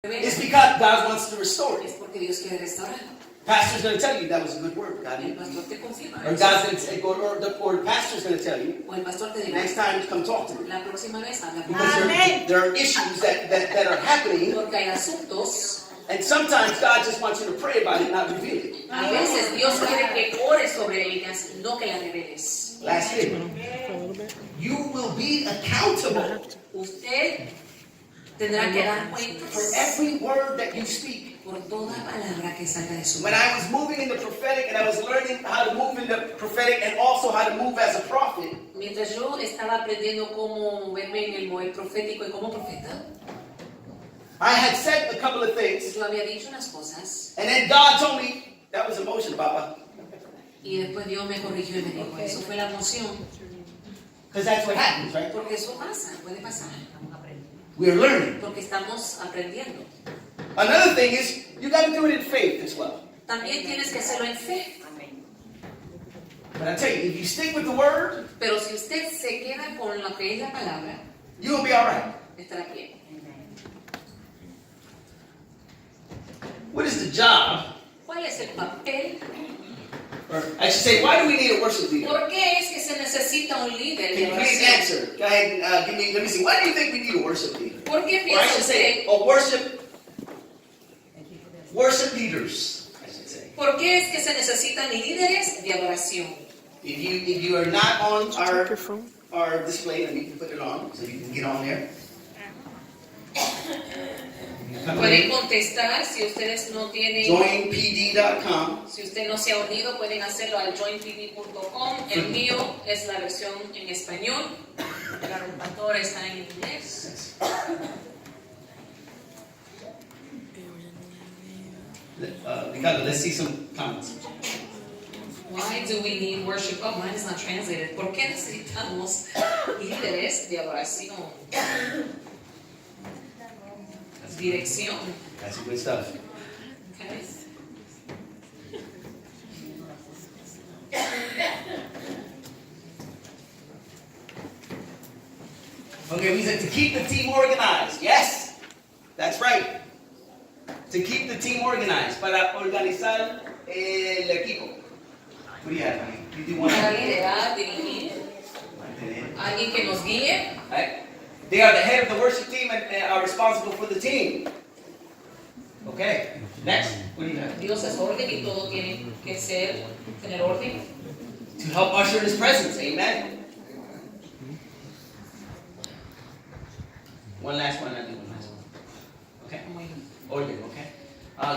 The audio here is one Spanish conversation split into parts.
It's because God wants to restore Es it. porque Dios quiere restaurar. Pastor's going to tell you that was a good word. God El did. pastor te confirma. Or God's going to say, or the pastor's going to tell you. O el pastor te dirá. Next time, come talk to me. La próxima vez habla con Because there are issues that are happening. Porque hay asuntos. And sometimes God just wants you to pray about it, not reveal it. A veces Dios quiere que ores sobre ellas, no que las reveles. Last thing. You will be accountable Usted tendrá que dar cuenta for every word that you speak. por toda palabra que salga de su When boca. I was moving in the prophetic and I was learning how to move in the prophetic and also how to move as a prophet, Mientras yo estaba aprendiendo cómo moverme en el mover profético y como profeta, I had said a couple of things, yo había dicho unas cosas and then God told me, that was emotion, Papa. y después Dios me corrigió y me dijo, eso fue la emoción, Because that's what happens, right? porque eso pasa, puede pasar, We're learning. porque estamos aprendiendo. Another thing is, you got to do it in faith as well. También tienes que hacerlo en fe, But I tell you, if you stick with the word, pero si usted se queda con lo que es la palabra, you'll be all right. estará bien. What is the job? ¿Cuál es el papel? Or I should say, why do we need a worship leader? ¿Por qué es que se necesita un líder Can de you please oración? answer? Go ahead and let me see. Why do you think we need a worship leader? ¿Por qué Or I piensa should say, usted? worship leaders, I should say. ¿Por qué es que se necesitan líderes de adoración? If you are not on our display, then you can put it on so you can get on there. Pueden contestar si ustedes no tienen, Joinpd.com. si usted no se ha unido, pueden hacerlo al joinpd.com. El mío es la versión en español, la rotatora está en inglés. Because let's see some comments. Why do we need worship? Oh, mine is not translated. ¿Por qué necesitamos líderes de adoración? Dirección. That's good stuff. Okay. Okay, we said to keep the team organized. Yes, that's right. To keep the team organized. Para organizar el equipo. What do you have, honey? You do one. Para liderar, dirigir. Alguien que nos guíe. Right? They are the head of the worship team and are responsible for the team. Okay, next. What do you have? Dios es orden y todo tiene que tener orden. To help usher in His presence. Amen. One last one. I'll do one last one. Okay. Order. Okay.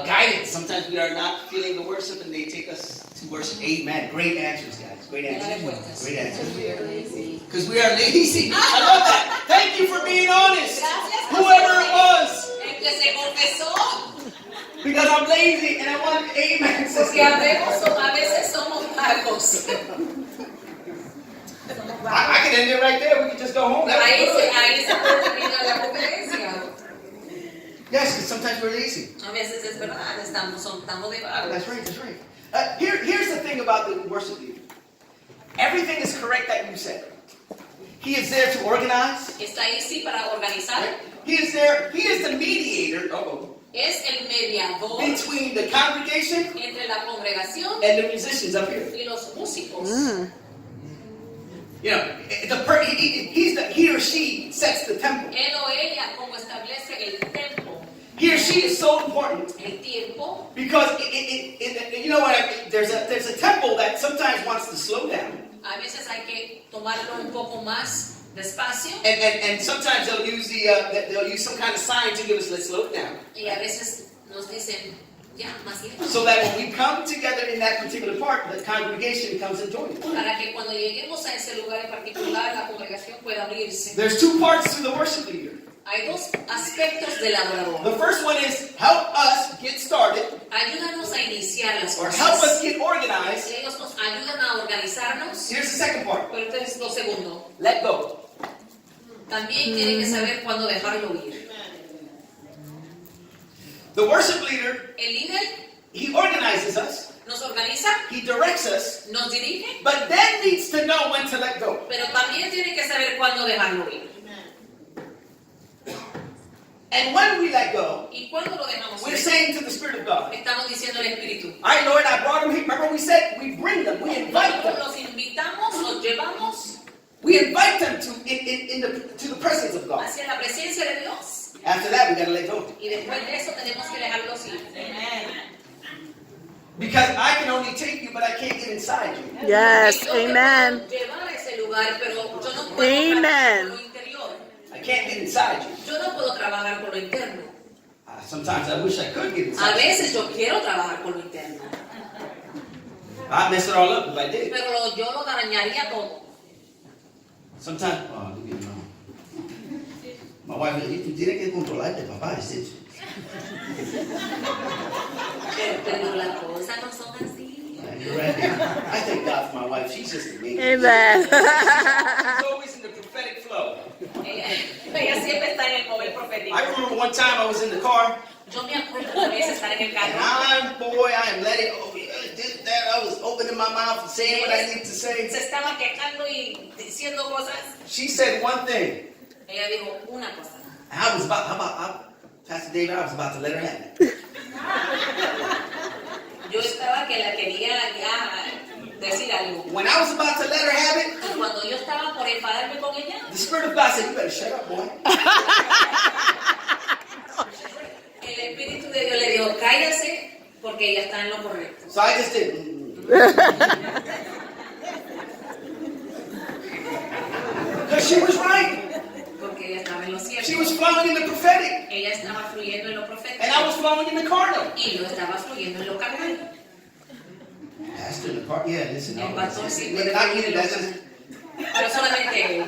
Guidance. Sometimes we are not feeling the worship and they take us to worship. Amen. Great answers, guys. Great answers. Great answers. Because we are lazy. I love that. Thank you for being honest. Whoever it was. El que se confesó. Because I'm lazy and I want amen. Porque a veces somos magos. I can end it right there. We can just go home. Ahí se puede terminar la conferencia. Yes, because sometimes we're lazy. A veces es verdad, estamos de vago. That's right, that's right. Here's the thing about the worship leader. Everything is correct that you said. He is there to organize. Está ahí sí para organizar. He is there. He is the mediator Es el mediador between the congregation entre la congregación and the musicians up here. y los músicos. You know, he or she sets the tempo. Él o ella como establece el tiempo. He or she is so important El tiempo. because you know what? There's a tempo that sometimes wants to slow down. A veces hay que tomarlo un poco más despacio. And sometimes they'll use some kind of sign to give us, let's slow it down. Y a veces nos dicen, ya, más lento. So that when we come together in that particular part, the congregation comes and joins. Para que cuando lleguemos a ese lugar en particular, la congregación pueda abrirse. There's two parts to the worship leader. Hay dos aspectos del adorador. The first one is help us get started, Ayúdanos a iniciar las or help us cosas. get organized. Ellos nos ayudan a organizarnos. Here's the second part. Pero este es lo segundo. Let go. También tienen que saber cuándo dejarlo ir. The worship leader, El líder he organizes us, nos organiza, he directs us, nos dirige, but then needs to know when to let go. pero también tiene que saber cuándo dejarlo ir. And when we let go, Y cuando lo dejamos we're ir, saying to the Spirit of God, estamos diciendo al Espíritu. all right, Lord, I brought them here. Remember we said we bring them, we invite them. Los invitamos, los llevamos We invite them to the presence of God. hacia la presencia de Dios. After that, we got to let go. Y después de eso tenemos que dejarlos ir. Because I can only take you, but I can't get inside you. Yes, Yo te amen. puedo llevar a ese lugar, pero yo no puedo Amen. trabajar por lo interior. I can't get inside you. Yo no puedo trabajar por lo interno. Sometimes I wish I could get A inside you. veces yo quiero trabajar por lo interno, I'd mess it all up if I did. pero yo lo dañaría todo. Sometimes, oh, leave me alone. My wife, tú tienes que controlarte, papá. Pero las cosas no son así. You're right. I thank God for my wife. She's just amazing. Amen. She's always in the prophetic flow. Ella siempre está en el mover profético. I remember one time I was in the car, Yo me acuerdo una vez estar en el and carro. I am letting, this, that, I was opening my mouth and saying what I need to say. Se estaba quejando y diciendo cosas. She said one thing, Ella dijo una cosa. and I was Pastor David, I was about to let her have it. Yo estaba que la quería ya decir algo. When I was about to let her have it, Y cuando yo estaba por enfadarme con ella, the Spirit of God said, you better shut up, boy. el Espíritu de Dios le dijo, cállase, porque ella está en lo correcto. So I just did. Because she was right. Porque ella estaba en lo She cierto. was flowing in the prophetic. Ella estaba fluyendo en lo profético. And I was flowing in the carnal. Y yo estaba fluyendo en lo carnal. Pastor in the car, yeah, listen. El pastor sí puede Not fluir you, en lo that's carnal. just, Pero solamente él.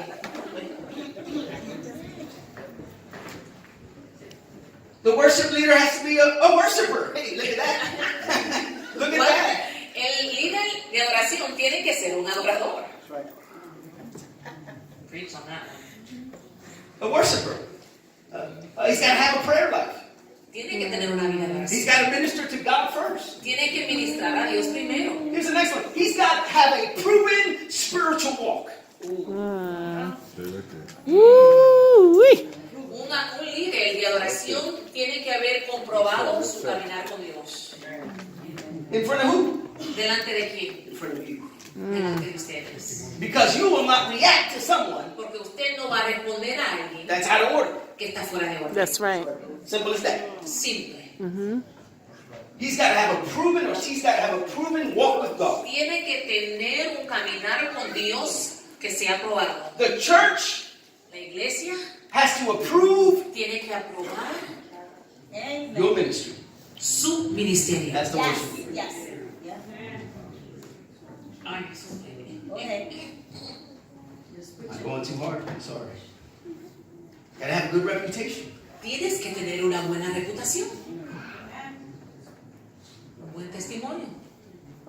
the worship leader has to be a worshiper. Hey, look at that. Look at Bueno, that. el líder de adoración tiene que ser un adorador. Preach on that. A worshiper. He's got to have a prayer life. Tiene que tener una vida de He's oración. got to minister to God first. Tiene que ministrar a Dios primero. Here's the next one. He's got to have a proven spiritual walk. Woo-wee. Un líder de adoración tiene que haber comprobado su caminar con Dios. In front of who? ¿Delante de quién? In front of you. Delante de ustedes. Because you will not react to someone Porque usted no va a responder a alguien that's out of order. que está fuera de orden. That's right. Simple as that. Simple. He's got to have a proven, or she's got to have a proven walk with God. Tiene que tener un caminar con Dios que sea aprobado. The church La iglesia has to approve tiene que aprobar your ministry. su ministerio. That's the worship leader. Yes. Yeah. Ay, eso es- Go ahead. I'm going too hard. I'm sorry. Got to have a good reputation. Tienes que tener una buena reputación. Un buen testimonio.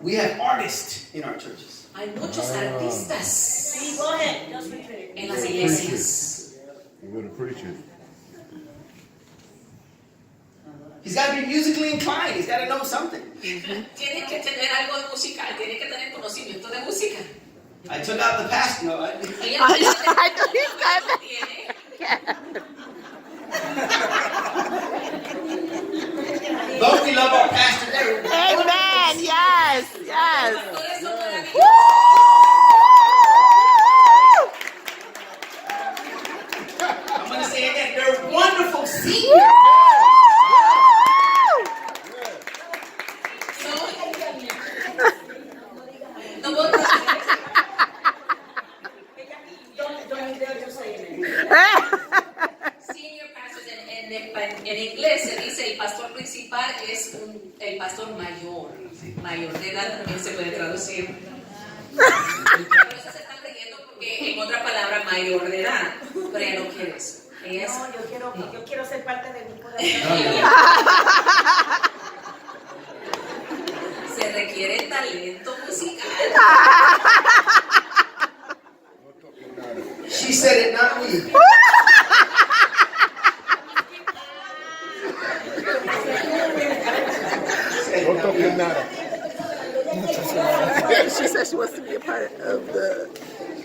We have artists in our churches. Hay muchos artistas See, go ahead. Just repeat it. en las iglesias. You would have preached it. He's got to be musically inclined. He's got to know something. Tiene que tener algo de musical, tiene que tener conocimiento de música. I took out the pastor. No, Ella I tiene know, que I know he's got no tiene. Don't we love our pastor there? Amen. Yes. Yes. Pastores son maravillosos. Woo! I'm going to say again, they're wonderful singers. No, no, vos- Don't dare just say it. Senior pastors en inglés se dice el pastor principal es el pastor mayor. Mayor de edad también se puede traducir. Pero eso se están riendo porque en otra palabra mayor de edad. Pero ella no quiere eso. Ella es No, yo quiero ser parte del grupo de se requiere talento musical. She said it, not me. No toques nada. She said she wants to be a part of the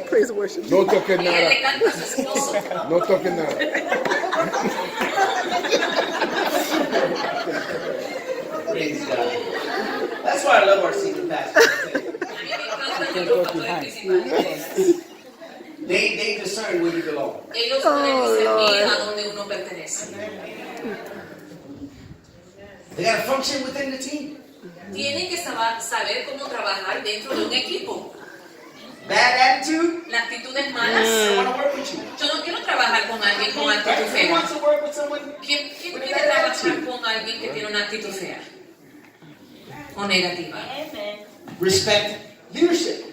praise and worship. No toques Ella le nada. canta a su esposo. No toques nada. Praise God. That's why I love our senior pastors. A mí me encantan nuestros pastores principales. They discern where you belong. Ellos pueden discernir a donde uno pertenece. They got to function within the team. Tienen que saber cómo trabajar dentro de un equipo. Bad attitude, Las actitudes I malas. don't want to work with you. Yo no quiero trabajar con alguien con actitud Right? Who fea. wants to work with someone ¿Quién with a quiere bad trabajar attitude? con alguien que tiene una actitud fea o negativa? Amen. Respect leadership.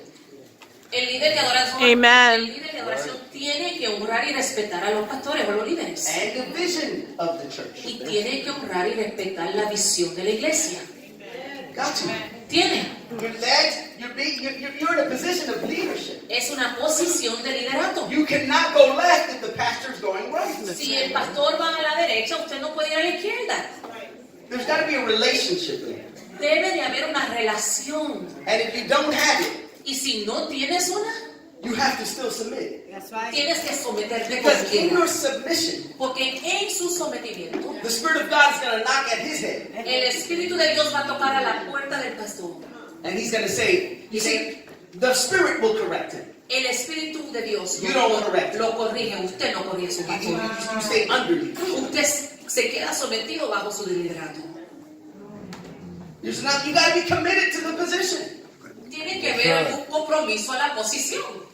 El líder de adoración, Amen. el líder de adoración tiene que honrar y respetar a los pastores o los líderes. And the vision of the church. Y tiene que honrar y respetar la visión de la iglesia. Got to. Tiene. You're led, you're in a position of leadership. Es una posición de liderato. You cannot go left if the pastor's going right. Si el pastor va a la derecha, usted no puede ir a la izquierda. There's got to be a relationship there. Debe de haber una relación. And if you don't have it, Y si no tienes una, you have to still submit. tienes que someterte con Because in your quién. submission, Porque en su sometimiento, the Spirit of God is going to knock at his head. el Espíritu de Dios va a tocar a la puerta del pastor. And he's going to say, you see, the Spirit will correct him. El Espíritu de Dios You don't correct. lo corrige. Usted no corrige a su You pastor. stay underneath. Usted se queda sometido bajo su liderato. You got to be committed to the position. Tiene que haber un compromiso a la posición.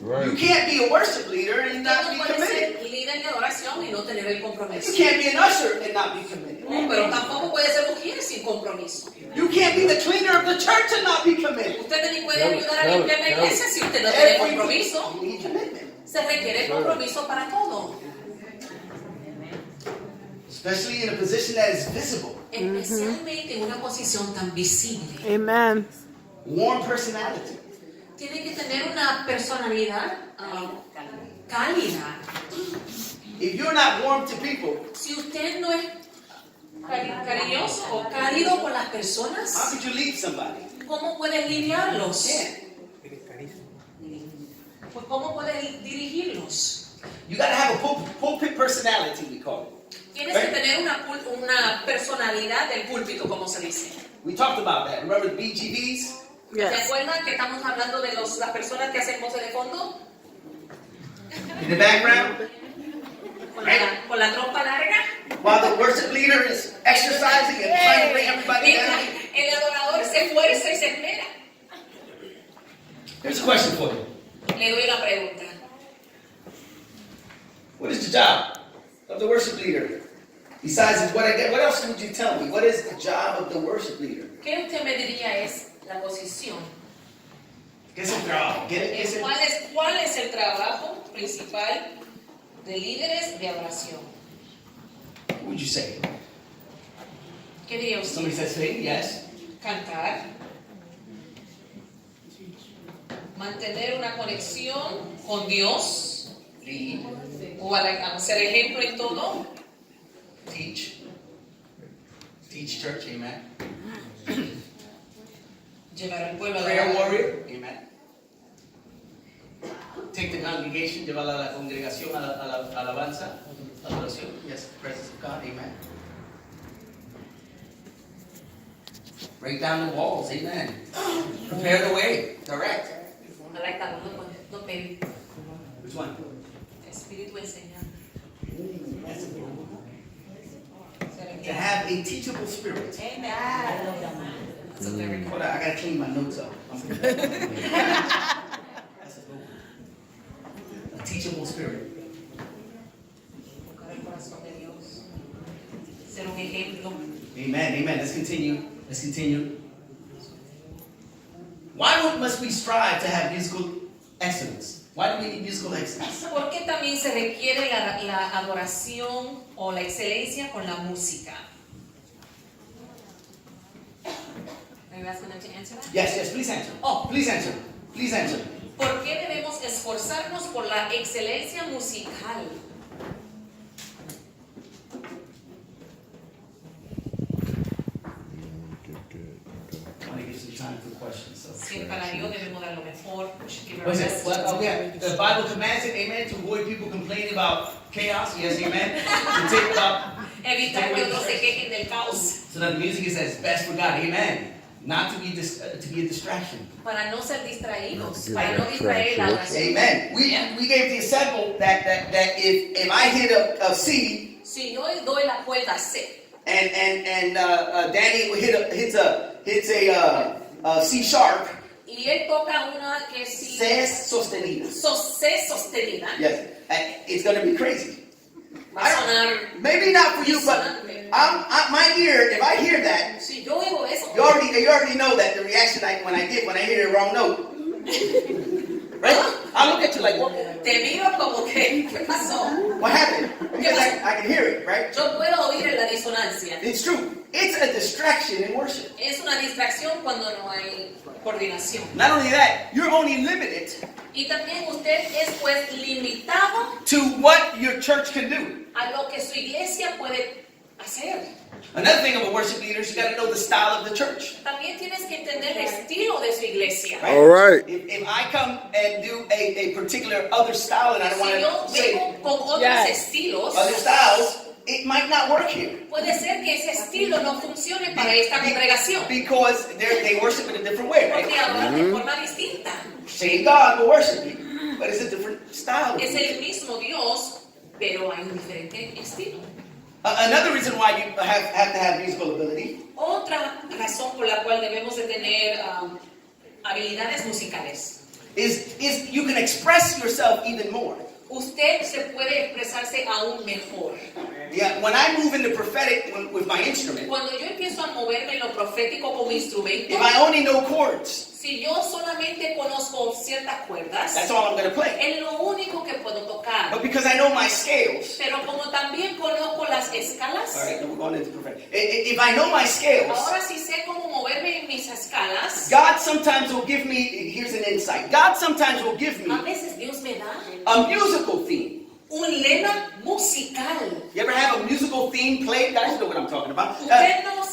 You can't be a worship leader and Usted not no be puede committed. ser líder de adoración y no tener el You compromiso. can't be an usher and not be committed. No, pero tampoco puede ser mujer sin compromiso. You can't be the cleaner of the church and not be committed. Usted ni puede ayudar a limpiar la iglesia si usted no tiene Every compromiso. you need commitment. Se requiere compromiso para todo. Especially in a position that is visible. Especialmente en una posición tan visible. Amen. Warm personality. Tiene que tener una personalidad cálida. If you're not warm to people, Si usted no es cariñoso o cálido con las how personas, could you lead somebody? ¿cómo puedes lidiarlos? Yeah. Pues, ¿cómo puedes dirigirlos? You got to have a pulpit personality, we call it. Tienes que tener una personalidad del púlpito, como se dice. We talked about that. Remember the BGVs? ¿Se Yes. acuerdan que estamos hablando de las personas que hacen voces de fondo? In the background? Con la trompa larga. While the worship leader is exercising and trying to bring everybody Mientras down. el adorador se esfuerza y se esmera. Here's a question for you. Le doy una pregunta. What is the job of the worship leader? Besides what else would you tell me? What is the job of the worship leader? ¿Qué usted me diría es la posición? ¿Qué es el trabajo? ¿Qué es el- ¿Cuál es el trabajo principal de líderes de adoración? What would you say? ¿Qué diría usted? Somebody says sing, yes. Cantar. Mantener una conexión con Dios. Lead, O a ser ejemplo en todo. teach. Teach church, amen. Llevar al pueblo a Prayer la warrior, amen. Take the congregation, llevar a la congregación a la alabanza, adoración. Yes, presence of God, amen. Break down the walls, amen. Prepare the way, direct. I like that one. No, baby. Which one? Espíritu enseñante. That's a good one. To have a teachable spirit. Amen. That's a very good Hold on, I gotta clean my notes up. That's a good one. A teachable spirit. Buscar el corazón de Dios. Ser un ejemplo. Amen, amen. Let's continue. Let's continue. Why must we strive to have musical excellence? Why do we need musical excellence? ¿Por qué también se requiere la adoración o la excelencia con la música? Are you asking them to answer that? Yes, please answer. Oh. Please answer. Please answer. ¿Por qué debemos esforzarnos por la excelencia musical? I want to give some time for questions. So. Si es para Dios debemos dar lo mejor. We should give our What is best. it? Well, okay. The Bible commands it, amen, to avoid people complaining about chaos. Yes, amen. To take up, Evitar que otros se quejen del caos. so that the music is as best for God. Amen. Not to be to be a distraction. Para no ser distraídos, Yeah, para no distraer la oración. Amen. We gave the example that if I hit a C Si yo doy la cuerda C and Danny hits a C sharp, y él toca una que es si C sostenida. C sostenida, Yes, it's going to be crazy. va a sonar. Maybe not for you, but my ear, if I hear that, Si yo oigo eso, you already know that the reaction when I hear the wrong note. Right? I look at you like, te miro como que, ¿qué pasó? what happened? Because I can hear it, right? Yo puedo oír la disonancia. It's true. It's a distraction in worship. Es una distracción cuando no hay coordinación. Not only that, you're only limited Y también usted es pues limitado to what your church can do. a lo que su iglesia puede hacer. Another thing of a worship leader is you got to know the style of the church. También tienes que entender el estilo de su iglesia. Right? All right. If I come and do a particular other style and I don't Si yo want to say vengo con otros Yes. estilos, other styles, it might not work here. puede ser que ese estilo no funcione para esta congregación. Because they worship in a different way, Porque right? adoran de forma distinta. Same God will worship you, but it's a different style. Es el mismo Dios, pero hay un diferente estilo. Another reason why you have to have musical ability Otra razón por la cual debemos de tener habilidades musicales. is you can express yourself even more. Usted se puede expresarse aún mejor. Yeah, when I move into prophetic with my instrument, Cuando yo empiezo a moverme en lo profético como instrumento, if I only know chords, si yo solamente conozco ciertas cuerdas, that's all I'm going to play. es lo único que puedo tocar. But because I know my scales, Pero como también conozco las all escalas, right, we're going into prophetic. If I know my scales, ahora sí sé cómo moverme en mis escalas. God sometimes will give me, here's an insight, God sometimes will give A me veces Dios me da a musical theme. un lema musical. You ever have a musical theme played? Guys know what I'm talking about. ¿Usted no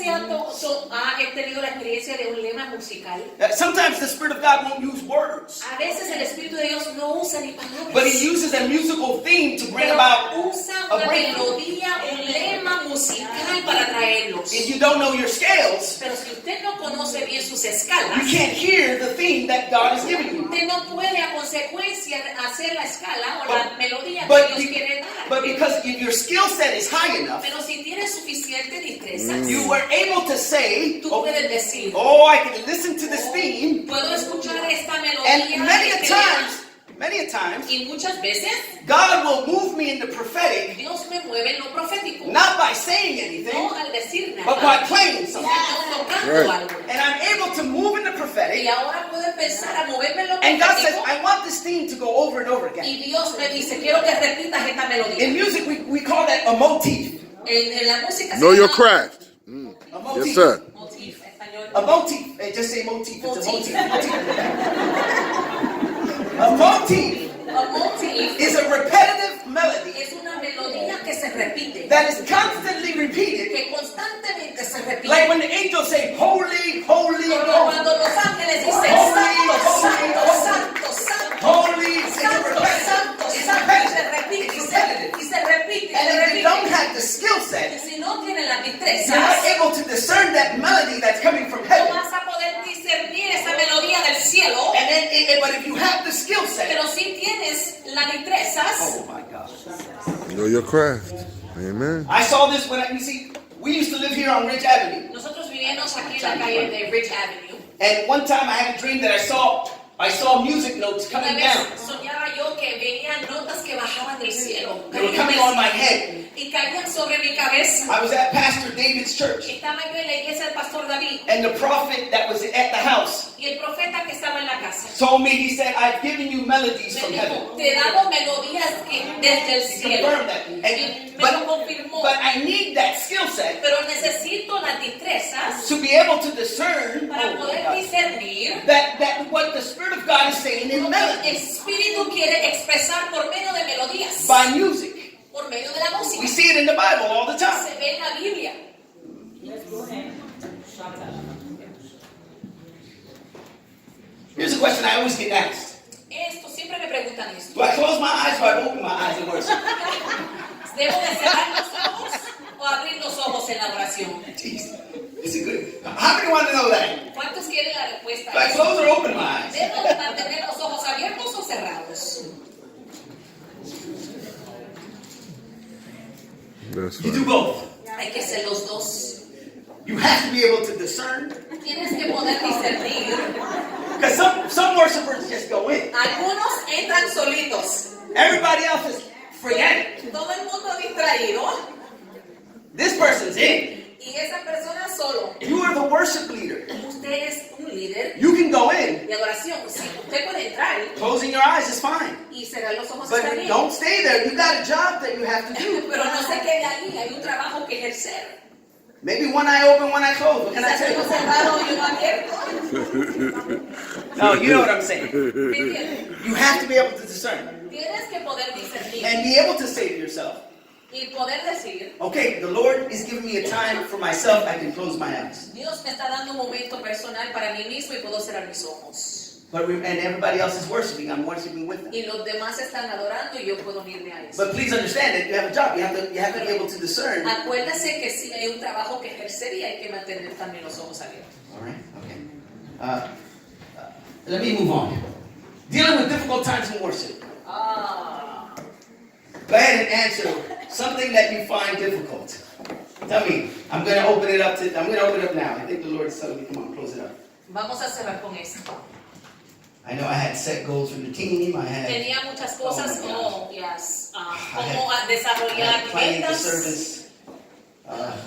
ha tenido la experiencia de un lema musical? Sometimes the Spirit of God won't use words, A veces el Espíritu de Dios no usa ni palabras, but He uses a musical theme to bring pero about usa a una breakthrough. melodía, un lema musical para traerlos. If you don't know your scales, Pero si usted no conoce bien sus you escalas, can't hear the theme that God is giving you. usted no puede a consecuencia hacer la escala o la melodía But, que Dios quiere dar. but because if your skill set is high enough, Pero si tienes suficiente destrezas, you were able to say, tú puedes decir, oh, I can listen to this theme, puedo escuchar esta melodía. and many a este lema, times, y muchas veces God will move me into prophetic, Dios me mueve en lo profético. not by saying anything, No al decir but by nada, playing something. sino tocando Right. algo. And I'm able to move in the Y prophetic, ahora puedo empezar a moverme en lo and God says, profético. I want this theme to go over and over again. Y Dios me dice, quiero que repitas esta melodía. In music, we call that a motif. En la música Know se your llama craft. A motif. Yes, sir. motif, español. A motif. Just say motif. It's a Motif. motif. A motif A motif is a repetitive melody es una melodía que se repite, that is constantly repeated. que constantemente se repite. Like when the angels say, holy, holy, Como holy, cuando los ángeles dicen, Holy, santo, holy, santo, santo, santo, holy. It's santo, repetitive. santo, It's santo, y se repetitive. repite, It's y repetitive. se repite, y And se if you don't repite. have the skill Y set, si no tienen la you're destreza, not able to discern that melody that's coming from no heaven. vas a poder discernir esa melodía del cielo. And then, but if you have the skill set, Pero si tienes las destrezas, oh my gosh. Know your craft. Amen. I saw this when you see, we used to live here on Ridge Avenue. nosotros vivíamos aquí en la calle de Ridge Avenue. And one time I had a dream that I saw music notes Una coming vez down. soñaba yo que veía notas que bajaban del cielo, They were caían coming del on my cielo, head. y caían sobre mi cabeza. I was at Pastor David's church. Estaba yo en la iglesia del pastor David, And the prophet that was at the house y el profeta que estaba en la casa told me, he said, I've given you melodies me from dijo, heaven. te he dado melodías desde el He cielo. confirmed that. Y And, me lo confirmó. but I need that skill set Pero necesito las destrezas to be able to discern para poder discernir that what the Spirit of God is saying in lo que el melody Espíritu quiere expresar por medio de melodías, by music. por medio de la We música. see it in the Bible all the time. Se ve en la Biblia. Let's go ahead. Here's a question I always get asked. Siempre me preguntan esto. Do I close my eyes or I open my eyes and worship? ¿Debo de cerrar los ojos o abrir los ojos en la oración? Jeez. This is good. How many want to know that? ¿Cuántos quieren la respuesta? Do I close or open my eyes? ¿Debo de mantener los ojos abiertos o cerrados? That's You do right. both. Hay que ser los dos. You have to be able to discern. Tienes que poder discernir. Because some worshipers just go in. Algunos entran solitos. Everybody else is forgetting. Todo el mundo distraído. This person's in. Y esa persona solo. You are the worship leader. Usted es un líder You can go in. de adoración. Sí, usted puede entrar Closing your eyes is fine. y cerrar los ojos está But bien. don't stay there. You got a job that you have to do. Pero no se quede ahí. Hay un trabajo que ejercer. Maybe one eye open, one eye closed. What can I Quizás tell uno you? cerrado y uno abierto. No, you know what I'm saying. ¿Me entiendes? You have to be able to discern Tienes que poder discernir and be able to say to yourself, y poder decir, okay, the Lord is giving me a time for myself. I can close my eyes. Dios me está dando un momento personal para mí mismo y puedo cerrar mis ojos. And everybody else is worshiping. I'm worshiping with them. Y los demás están adorando y yo puedo unirme a eso. But please understand that you have a job. You have to be able to discern. Acuérdese que sí hay un trabajo que ejercer y hay que mantener también los ojos abiertos. All right. Okay. Let me move on. Dealing with difficult times in worship. Go ahead and answer something that you find difficult. Tell me. I'm going to open it up now. I think the Lord is telling me, come on, close it up. Vamos a cerrar con esto. I know I had set goals for the team. Tenía muchas cosas Oh my como, yes, I cómo had desarrollar planning the metas, service.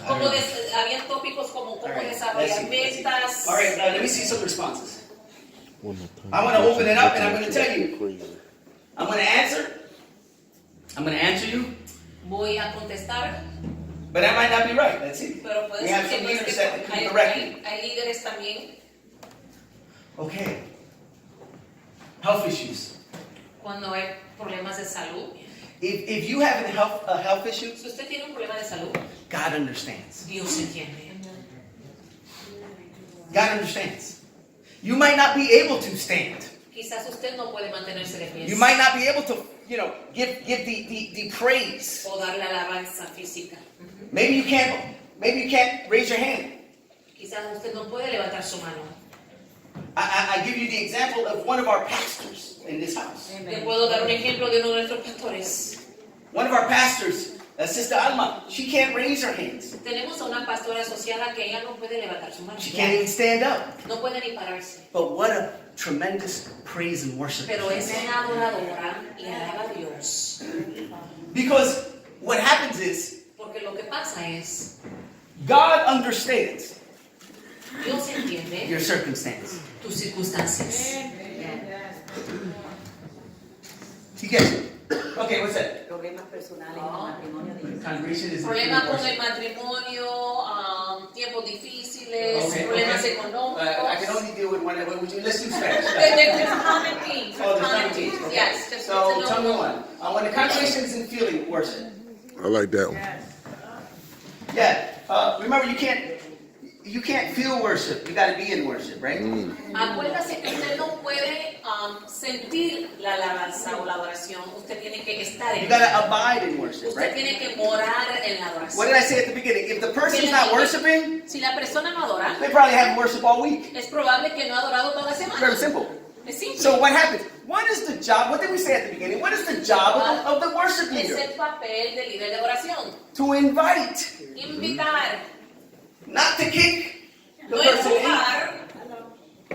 como había tópicos como cómo desarrollar metas. All right, let me see some responses. I want to open it up and I'm going to tell you. I'm going to answer. I'm going to answer you. Voy a contestar, But that might not be right. Let's see. pero puede We ser have que some no leaders esté. that can correct me. Hay líderes también Okay. Health issues. cuando hay problemas de salud. If you have a health issue, Si usted tiene un problema de salud, God understands. Dios entiende. God understands. You might not be able to stand. Quizás usted no puede mantenerse de pie You might not be able to, give the praise. o dar la alabanza física. Maybe you can't raise your hand. Quizás usted no puede levantar su mano. I give you the example of one of our pastors in this house. Le puedo dar un ejemplo de uno de nuestros pastores. One of our pastors, Sister Alma, she can't raise her hands. Tenemos a una pastora asociada que ella no puede levantar su mano. She can't even stand up. No puede ni pararse. But what a tremendous praise and worship. Pero es una adoradora y alaba a Dios. Because what happens is, Porque lo que pasa es, God understands Dios entiende your circumstance. tus circunstancias. He gets it. Okay, what's that? Problemas personales en el matrimonio de ellos. Congregation is Problemas con el matrimonio, tiempos difíciles, problemas económicos. I can only deal with one. Let's do Spanish. There's common themes. Oh, there's common common themes. themes. Okay. Yes. Just So to know. tell me one. When the congregation isn't feeling worship. I like that one. Yeah. Remember, you can't feel worship. You got to be in worship, right? Acuérdase que usted no puede sentir la alabanza o la adoración. Usted tiene que estar You en got to abide in worship, Usted right? tiene que morar en la adoración. What did I say at the beginning? If the person's not worshiping, Si la persona no adora, they probably haven't worshiped all week. es probable que no ha adorado toda la semana. Very simple. Es simple. So what happens? What is the job? What did we say at the beginning? What is the job of the worship Es leader? el papel del líder de adoración. To invite, Invitar, not to kick the no person in. empujar,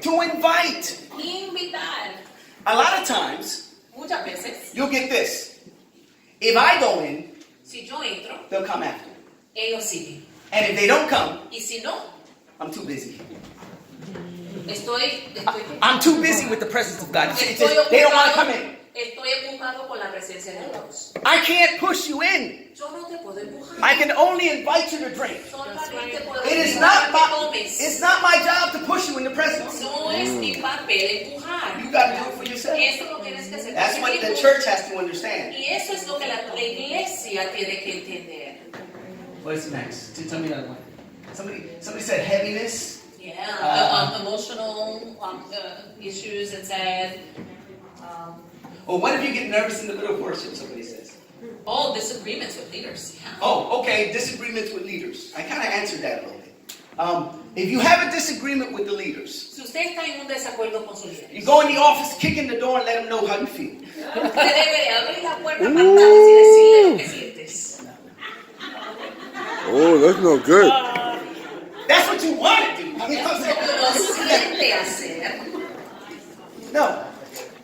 To invite. invitar. A lot of times, Muchas veces, you'll get this. If I go in, si yo entro, they'll come after. ellos siguen. And if they don't come, Y si no, I'm too busy. estoy I'm too busy with the presence of God. It's Estoy just, they don't want to come ocupado, in. estoy ocupado con la presencia de Dios. I can't push you in. Yo no te puedo empujar. I can only invite you to drink. Solamente puedo It is invitar not a que my, tomes. it's not my job to push you in the presence. No es mi papel empujar. You got to do it for yourself. Eso lo tienes que hacer. That's por what ti the mismo. church has to understand. Y eso es lo que la iglesia tiene que entender. What's next? Tell me another one. Somebody said heaviness. Yeah, emotional issues and sad. Or what if you get nervous in the middle of worship? Somebody says. Oh, disagreements with leaders. Yeah. Oh, okay, disagreements with leaders. I kind of answered that a little bit. If you have a disagreement with the leaders, Si usted está en un desacuerdo con sus líderes, you go in the office, kick in the door, and let them know how you feel. usted debe abrir la puerta a patadas y decirle lo que sientes. Oh, that's no good. That's what you want to do. Lo siente hacer. No.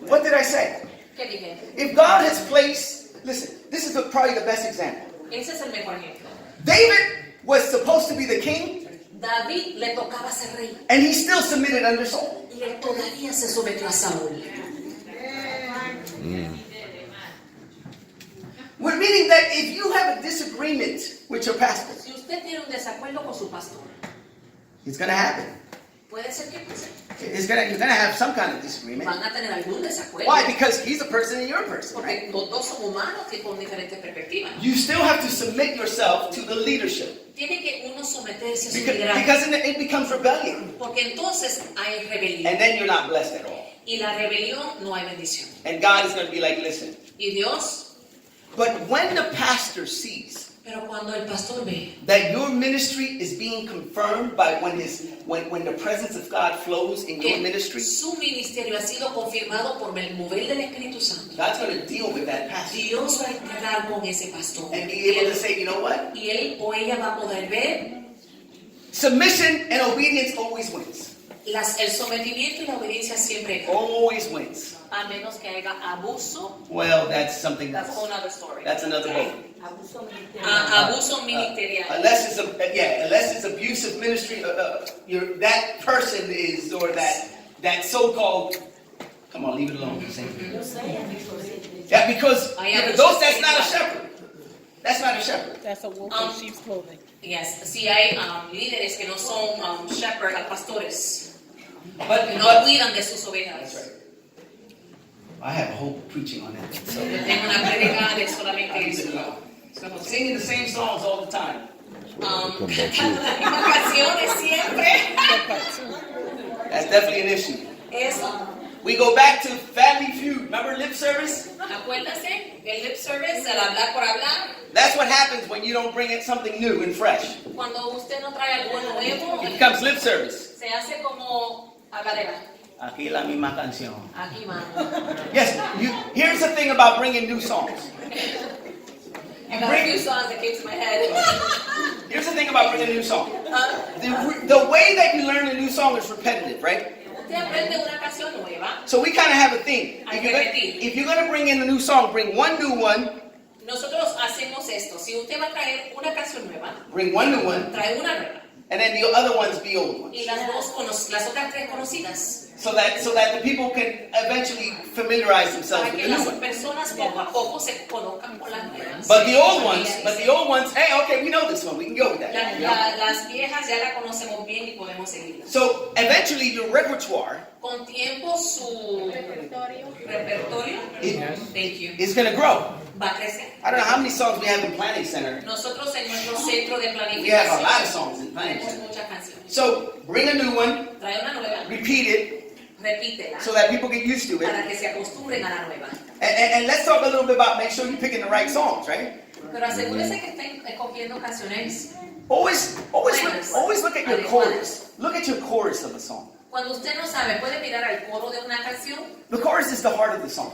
What did I say? ¿Qué dije? If God has placed, listen, this is probably the best example. Ese es el mejor ejemplo. David was supposed to be the king, David le tocaba ser rey and he still submitted under Saul. y él todavía se sometió a Saúl. We're meaning that if you have a disagreement with your pastor, Si usted tiene un desacuerdo con su pastor, it's going to happen. puede ser que pase. You're going to have some kind of disagreement. Van a tener algún desacuerdo. Why? Because he's a person and you're a person, right? Porque los dos son humanos y con diferentes perspectivas. You still have to submit yourself to the leadership. Tiene que uno someterse a su Because liderazgo. it becomes rebellion. Porque entonces hay rebelión. And then you're not blessed at all. Y la rebelión no hay bendición. And God is going to be like, listen. Y Dios, But when the pastor sees pero cuando el pastor ve that your ministry is being confirmed by when the presence of God flows in your que ministry, su ministerio ha sido confirmado por el mover del Espíritu Santo, God's going to deal with that pastor Dios va a entrar con ese pastor. and be able to say, you know what? Y él o ella va a poder ver Submission and obedience always wins. el sometimiento y la obediencia siempre ganan. Always wins. A menos que haya abuso, Well, that's something that's a whole else. other story. That's another boat. Abuso ministerial. Abuso ministerial. Unless it's abusive ministry, that person is, or that so-called. Come on, leave it alone. Yo sé, amigo, sí. Yeah, because Hay that's not a shepherd. That's not a shepherd. That's a wolf in sheep's clothing. Yes, si hay líderes que no son shepherd, pastores, But que no cuidan de sus ovejas. that's right. I have a whole preaching on that. So Yo tengo una prédica de solamente eso. singing the same songs all the time. Cantando las mismas canciones siempre. That's definitely an issue. Eso. We go back to Family Feud. Remember lip service? Acuérdase, el lip service, el hablar por hablar. That's what happens when you don't bring in something new and fresh. Cuando usted no trae algo nuevo, It becomes lip service. se hace como habladera. Aquí la misma canción. Aquí, mano. Yes, here's the thing about bringing new songs. I got a few songs that came to my head. Here's the thing about bringing a new song. The way that you learn a new song is repetitive, right? Usted aprende una canción nueva. So we kind of have a thing. If you're going to bring in a new song, bring one new one, Nosotros hacemos esto. Si usted va a traer una canción nueva, bring one new one, trae una nueva. and then the other ones be old ones. Y las otras tres conocidas. So that the people can eventually familiarize themselves Para with que the new las one. personas poco a poco se conozcan con las nuevas. But the old ones, hey, okay, we know this one. We can go with that. Las viejas ya la conocemos bien y podemos seguirlas. So eventually your repertoire Con tiempo su repertorio thank you, is going to grow. va a crecer. I don't know how many songs we have in Planning Center. Nosotros en nuestro centro de We have a lot of planificación songs in Planning tenemos Center. muchas canciones. So bring a new one, Trae una nueva, repeat it, repítela so that people get used to it. para que se acostumbren a la nueva. And let's talk a little bit about make sure you're picking the right songs, right? Pero asegúrese que estén escogiendo canciones. Always look at your chorus. Look at your chorus of a song. Cuando usted no sabe, puede mirar al coro de una canción. The chorus is the heart of the song.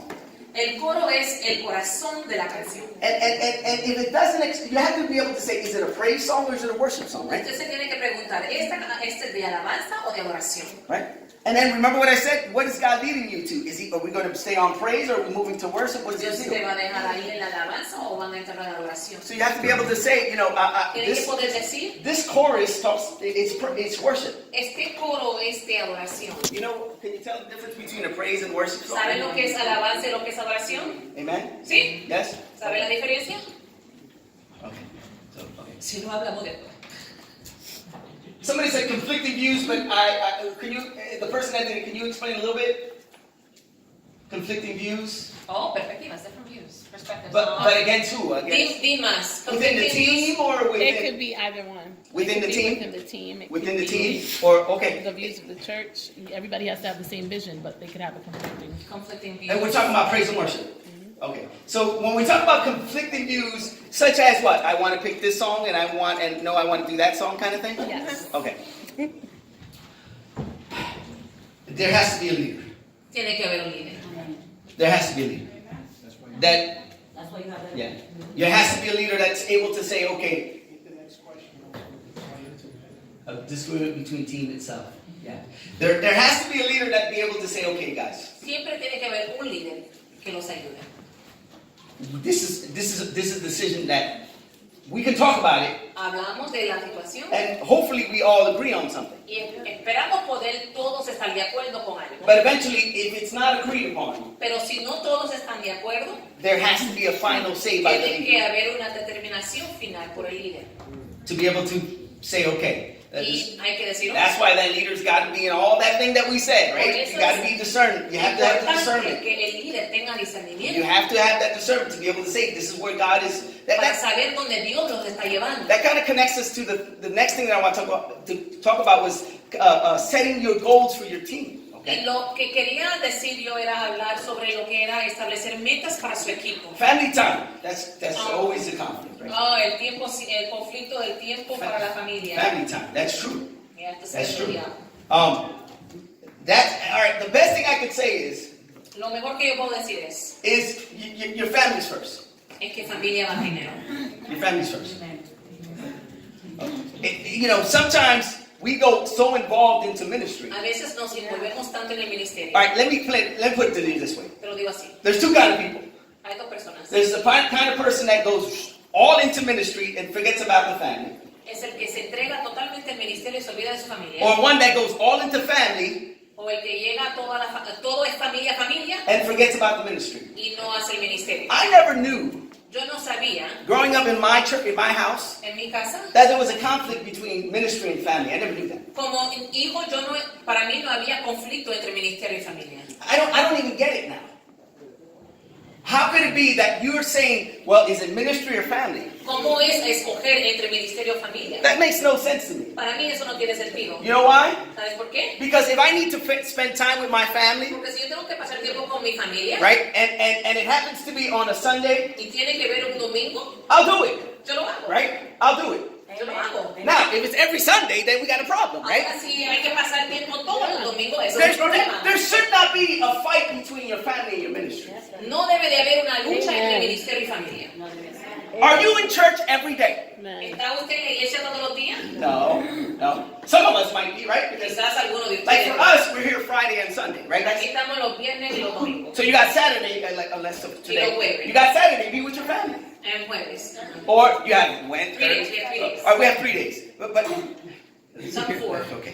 El coro es el corazón de la canción. And if it doesn't, you have to be able to say, is it a praise song or is it a worship song, right? Usted se tiene que preguntar, ¿este es de alabanza o de adoración? Right? And then remember what I said? What is God leading you to? Are we going to stay on praise or are we moving to worship? What's Dios the te deal? va a dejar ahí en la alabanza o van a entrar en la adoración. So you have to be able to say, Tiene que poder decir, this chorus talks, it's worship. este coro es de adoración. Can you tell the difference between a praise and worship song? ¿Sabe lo que es alabanza y lo que es adoración? Amen? ¿Sí? Yes? ¿Sabe la diferencia? Okay. Okay. Si no hablamos de esto. Somebody said conflicting views, but the person that did it, can you explain a little bit? Conflicting views? Oh, perspectivas, different views, perspectives. But against who? Di más. Within the team or It could within be either one. Within It could the be team? Within the team. It within could the be team? Or, okay. The views of the church. Everybody has to have the same vision, but they could have a conflicting. Conflicting views. And we're talking about praise and worship. Okay. So when we talk about conflicting views, such as what? I want to pick this song and I want to do that song kind of thing? Yes. Okay. There has to be a leader. Tiene que haber un líder. There has to be a leader. That, That's why you have that. yeah. There has to be a leader that's able to say, okay, a disagreement between team itself. Yeah. There has to be a leader that be able to say, okay, guys, Siempre tiene que haber un líder que los ayude. this is a decision that we can talk about it, Hablamos de la situación and hopefully we all agree on something. y esperamos poder todos estar de acuerdo con algo. But eventually, if it's not agreed upon, Pero si no todos están de acuerdo, there has to be a final say by the tiene que leader haber una determinación final por el líder. to be able to say, okay. Y hay que decir, That's why that leader's got to be in all that thing that we said, right? You got to be discerning. You have to have the discernment. que el líder tenga You discernimiento have to have that discernment to be able to say, this is where God is. para saber dónde Dios los está llevando. That kind of connects us to the next thing that I want to talk about was setting your goals for your team. Y Okay? lo que quería decir yo era hablar sobre lo que era establecer metas para su equipo. Family time. That's always a conflict, right? El tiempo, el conflicto del tiempo para la familia. Family time. That's true. Y esto se That's true. estudia. All right. The best thing I could say is Lo mejor que yo puedo decir es your family's first. que familia va primero. Your family's first. Sometimes we go so involved into ministry. A veces nos envolvemos tanto en el ministerio. All right, let me put it this way. Te lo digo así. There's two kind of people. Hay dos personas. There's the kind of person that goes all into ministry and forgets about the family, Es el que se entrega totalmente al ministerio y se olvida de su familia. or one that goes all into family O el que llega a todo es familia and forgets about the ministry. y no hace el ministerio. I never knew, Yo no sabía growing up in my church, in my house, en mi casa, that there was a conflict between ministry and family. I never knew that. como hijo, para mí no había conflicto entre ministerio y familia. I don't even get it now. How could it be that you're saying, well, is it ministry or family? ¿Cómo es escoger entre ministerio y familia? That makes no sense to me. Para mí eso no tiene sentido. You know why? ¿Sabes por qué? Because if I need to spend time with my family, Porque si yo tengo que pasar tiempo con mi familia right, and it happens to be on a Sunday, y tiene que ver un domingo, I'll do it, yo lo hago. right? I'll do it. Yo lo hago. Now, if it's every Sunday, then we got a problem, right? Ahora si hay que pasar tiempo todos los domingos, eso es un problema. There should not be a fight between your family and your ministry. No debe de haber una lucha entre ministerio y familia. Are you in church every day? Man. ¿Está usted en la iglesia todos los días? No. Some of us might be, right? Because, Quizás alguno de like ustedes. for us, we're here Friday and Sunday, right? Aquí estamos los viernes y los domingos. So you got Saturday, like unless Y los today, jueves. you got Saturday, be with your family. En jueves. Or you have Wednesday. 3 days, we have 3 days. Or we have 3 days. But Some 4. okay.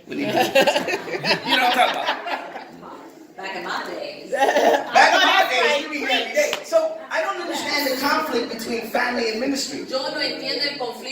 We need you know what I'm talking about. Back in my days. Back in my days, we were here every day. So I don't understand the conflict between family and ministry. Yo no entiendo el conflicto